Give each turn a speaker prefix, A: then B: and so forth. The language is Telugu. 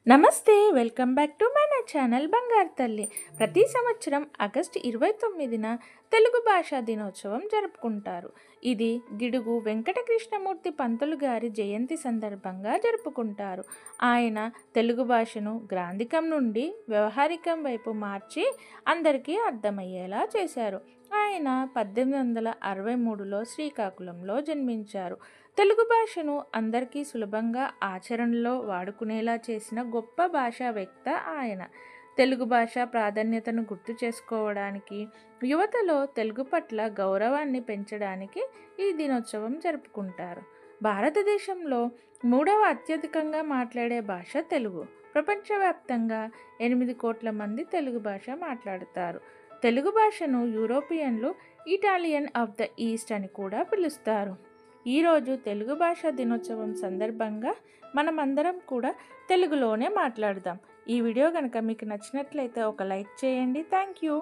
A: నమస్తే, వెల్కమ్ బ్యాక్ టు మన ఛానల్ బంగారు తల్లి. ప్రతి సంవత్సరం ఆగస్టు 29న తెలుగు భాషా దినోత్సవం జరుపుకుంటారు. ఇది గిడుగు వెంకటకృష్ణమూర్తి పంతులు గారి జయంతి సందర్భంగా జరుపుకుంటారు. ఆయన తెలుగు భాషను గ్రాంధికం నుండి వ్యవహారికం వైపు మార్చి అందరికీ అర్థమయ్యేలా చేశారు. ఆయన 1863లో శ్రీకాకుళంలో జన్మించారు. తెలుగు భాషను అందరికీ సులభంగా ఆచరణలో వాడుకునేలా చేసిన గొప్ప భాషావేత్త ఆయన. తెలుగు భాష ప్రాధాన్యతను గుర్తు చేసుకోవడానికి, యువతలో తెలుగు పట్ల గౌరవాన్ని పెంచడానికి ఈ దినోత్సవం జరుపుకుంటారు. భారతదేశంలో 3వ అత్యధికంగా మాట్లాడే భాష తెలుగు. ప్రపంచవ్యాప్తంగా 8 కోట్ల మంది తెలుగు భాష మాట్లాడుతారు. తెలుగు భాషను యూరోపియన్లు ఇటాలియన్ ఆఫ్ ద ఈస్ట్ అని కూడా పిలుస్తారు. ఈరోజు తెలుగు భాషా దినోత్సవం సందర్భంగా మనమందరం కూడా తెలుగులోనే మాట్లాడదాం. ఈ వీడియో కనుక మీకు నచ్చినట్లయితే ఒక లైక్ చేయండి. Thank you.